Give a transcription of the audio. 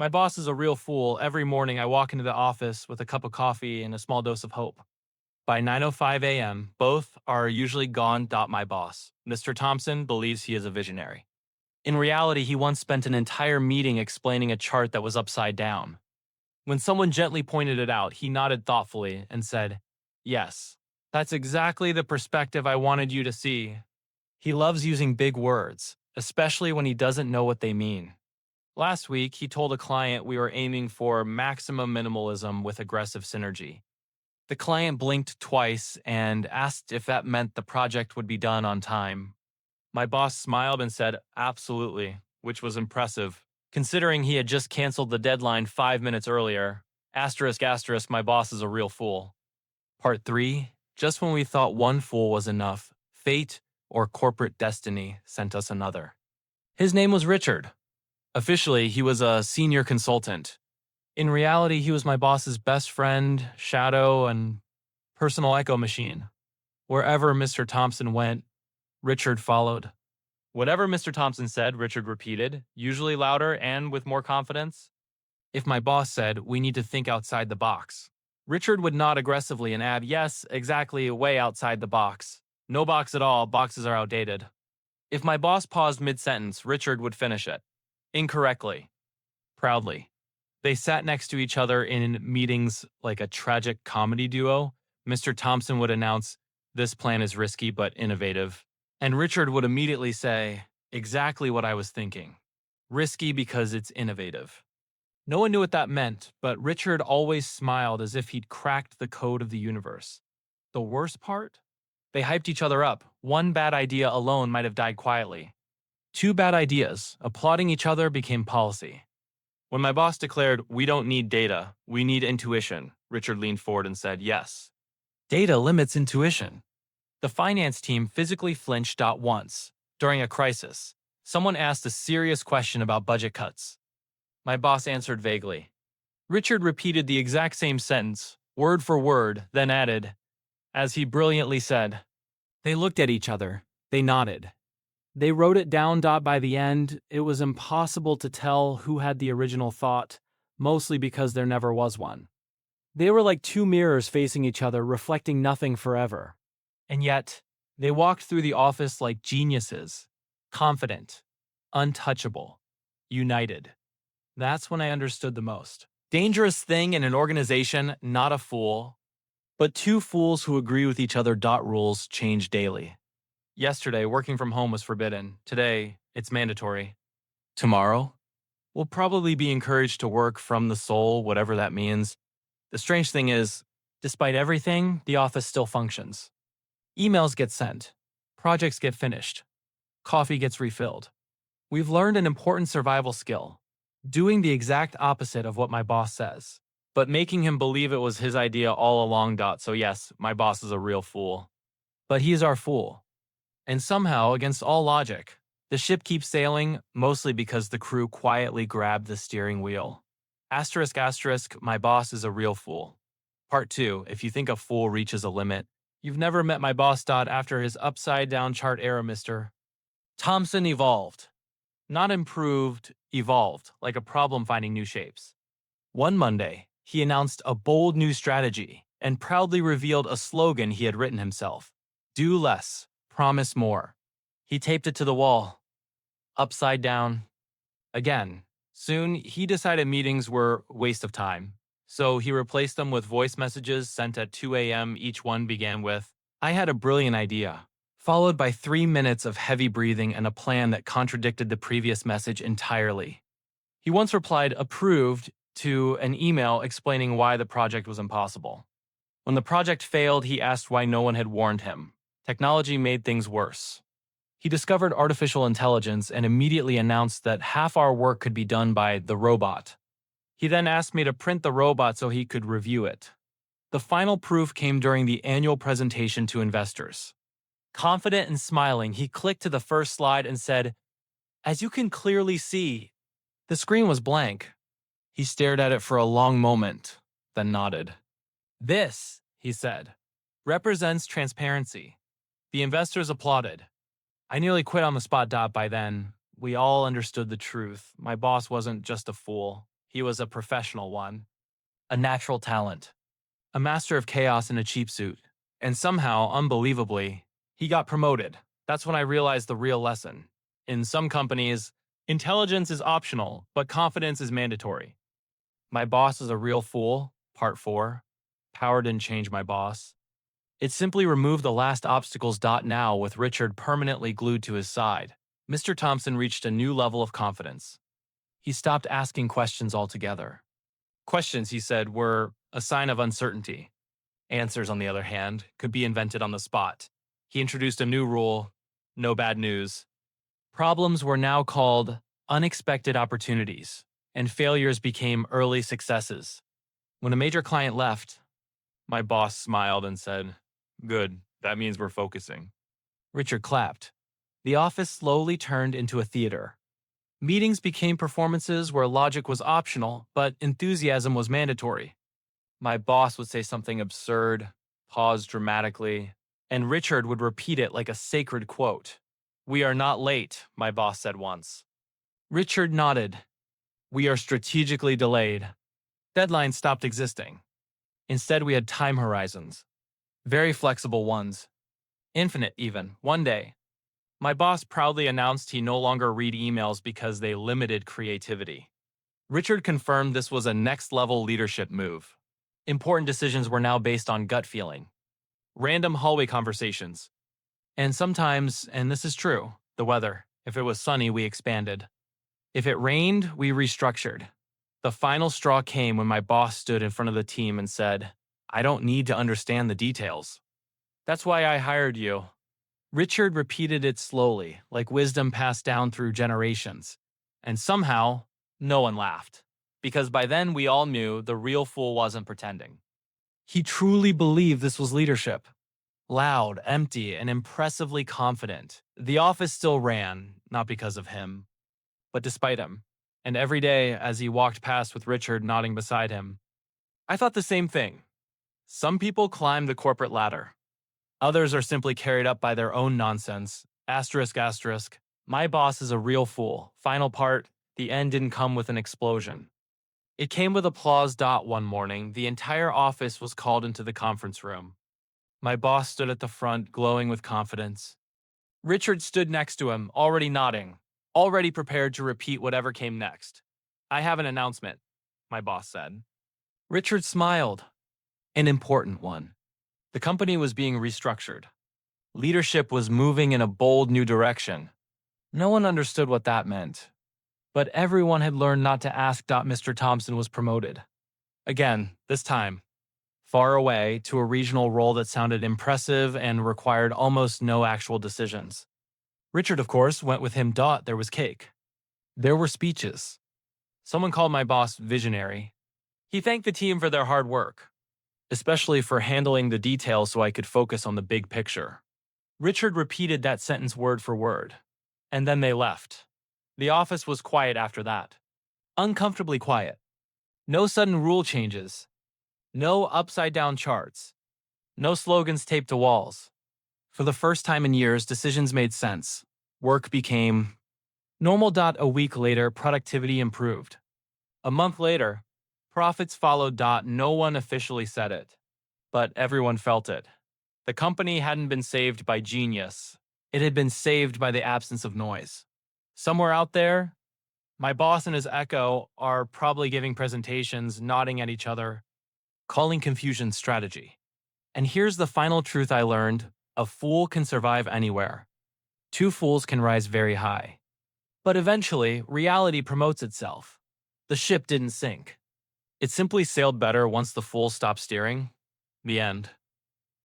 My boss is a real fool. Every morning I walk into the office with a cup of coffee and a small dose of hope. By 9:05 a.m., both are usually gone. My boss, Mr. Thompson, believes he is a visionary. In reality, he once spent an entire meeting explaining a chart that was upside down. When someone gently pointed it out, he nodded thoughtfully and said, "Yes, that's exactly the perspective I wanted you to see." He loves using big words, especially when he doesn't know what they mean. Last week, he told a client we were aiming for maximum minimalism with aggressive synergy. The client blinked twice and asked if that meant the project would be done on time. My boss smiled and said, "Absolutely," which was impressive, considering he had just canceled the deadline 5 minutes earlier. Asterisk, asterisk, my boss is a real fool. Part 3. Just when we thought one fool was enough, fate or corporate destiny sent us another. His name was Richard. Officially, he was a senior consultant. In reality, he was my boss's best friend, shadow, and personal echo machine. Wherever Mr. Thompson went, Richard followed. Whatever Mr. Thompson said, Richard repeated, usually louder and with more confidence. If my boss said, "We need to think outside the box," Richard would nod aggressively and add, "Yes, exactly, way outside the box. No box at all, boxes are outdated." If my boss paused mid-sentence, Richard would finish it. Incorrectly. Proudly. They sat next to each other in meetings like a tragic comedy duo. Mr. Thompson would announce, "This plan is risky but innovative." And Richard would immediately say, "Exactly what I was thinking. Risky because it's innovative." No one knew what that meant, but Richard always smiled as if he'd cracked the code of the universe. The worst part? They hyped each other up. One bad idea alone might have died quietly. Two bad ideas, applauding each other, became policy. When my boss declared, "We don't need data, we need intuition," Richard leaned forward and said, "Yes. Data limits intuition." The finance team physically flinched once. During a crisis, someone asked a serious question about budget cuts. My boss answered vaguely. Richard repeated the exact same sentence, word for word, then added, as he brilliantly said. They looked at each other. They nodded. They wrote it down. By the end, it was impossible to tell who had the original thought, mostly because there never was one. They were like two mirrors facing each other, reflecting nothing forever. And yet, they walked through the office like geniuses, confident, untouchable, united. That's when I understood the most. Dangerous thing in an organization, not a fool, but two fools who agree with each other. Rules change daily. Yesterday, working from home was forbidden. Today, it's mandatory. Tomorrow, we'll probably be encouraged to work from the soul, whatever that means. The strange thing is, despite everything, the office still functions. Emails get sent. Projects get finished. Coffee gets refilled. We've learned an important survival skill, doing the exact opposite of what my boss says, but making him believe it was his idea all along. So yes, my boss is a real fool. But he's our fool. And somehow, against all logic, the ship keeps sailing, mostly because the crew quietly grabbed the steering wheel. Asterisk, asterisk, my boss is a real fool. Part 2, if you think a fool reaches a limit, you've never met my boss. After his upside-down chart era, Mr. Thompson evolved. Not improved, evolved, like a problem finding new shapes. One Monday, he announced a bold new strategy and proudly revealed a slogan he had written himself. Do less, promise more. He taped it to the wall. Upside down. Again. Soon, he decided meetings were a waste of time. So he replaced them with voice messages sent at 2 a.m. Each one began with, "I had a brilliant idea," followed by 3 minutes of heavy breathing and a plan that contradicted the previous message entirely. He once replied, "Approved," to an email explaining why the project was impossible. When the project failed, he asked why no one had warned him. Technology made things worse. He discovered artificial intelligence and immediately announced that half our work could be done by the robot. He then asked me to print the robot so he could review it. The final proof came during the annual presentation to investors. Confident and smiling, he clicked to the first slide and said, "As you can clearly see," the screen was blank. He stared at it for a long moment, then nodded. "This," he said, "represents transparency." The investors applauded. I nearly quit on the spot. By then, we all understood the truth. My boss wasn't just a fool. He was a professional one, a natural talent, a master of chaos in a cheap suit. And somehow, unbelievably, he got promoted. That's when I realized the real lesson. In some companies, intelligence is optional, but confidence is mandatory. My Boss is a Real Fool, Part 4. Power didn't change my boss. It simply removed the last obstacles. Now, with Richard permanently glued to his side, Mr. Thompson reached a new level of confidence. He stopped asking questions altogether. Questions, he said, were a sign of uncertainty. Answers, on the other hand, could be invented on the spot. He introduced a new rule: no bad news. Problems were now called unexpected opportunities, and failures became early successes. When a major client left, my boss smiled and said, "Good, that means we're focusing." Richard clapped. The office slowly turned into a theater. Meetings became performances where logic was optional, but enthusiasm was mandatory. My boss would say something absurd, pause dramatically, and Richard would repeat it like a sacred quote. "We are not late," my boss said once. Richard nodded. "We are strategically delayed." Deadlines stopped existing. Instead, we had time horizons. Very flexible ones. Infinite, even. One day, my boss proudly announced he no longer read emails because they limited creativity. Richard confirmed this was a next-level leadership move. Important decisions were now based on gut feeling. Random hallway conversations. And sometimes, and this is true, the weather. If it was sunny, we expanded. If it rained, we restructured. The final straw came when my boss stood in front of the team and said, "I don't need to understand the details. That's why I hired you." Richard repeated it slowly, like wisdom passed down through generations. And somehow, no one laughed. Because by then we all knew the real fool wasn't pretending. He truly believed this was leadership. Loud, empty, and impressively confident. The office still ran, not because of him, but despite him. And every day, as he walked past with Richard nodding beside him, I thought the same thing. Some people climb the corporate ladder. Others are simply carried up by their own nonsense. Asterisk, asterisk. My boss is a real fool. Final part, the end didn't come with an explosion. It came with applause. One morning, the entire office was called into the conference room. My boss stood at the front, glowing with confidence. Richard stood next to him, already nodding, already prepared to repeat whatever came next. "I have an announcement," my boss said. Richard smiled. An important one. The company was being restructured. Leadership was moving in a bold new direction. No one understood what that meant. But everyone had learned not to ask. Mr. Thompson was promoted. Again, this time, far away, to a regional role that sounded impressive and required almost no actual decisions. Richard, of course, went with him. There was cake. There were speeches. Someone called my boss visionary. He thanked the team for their hard work, especially for handling the details so I could focus on the big picture. Richard repeated that sentence word for word, and then they left. The office was quiet after that. Uncomfortably quiet. No sudden rule changes. No upside-down charts. No slogans taped to walls. For the first time in years, decisions made sense. Work became normal. A week later, productivity improved. A month later, profits followed. No one officially said it, but everyone felt it. The company hadn't been saved by genius. It had been saved by the absence of noise. Somewhere out there, my boss and his echo are probably giving presentations, nodding at each other, calling confusion strategy. And here's the final truth I learned: a fool can survive anywhere. Two fools can rise very high. But eventually, reality promotes itself. The ship didn't sink. It simply sailed better once the fool stopped steering. The end.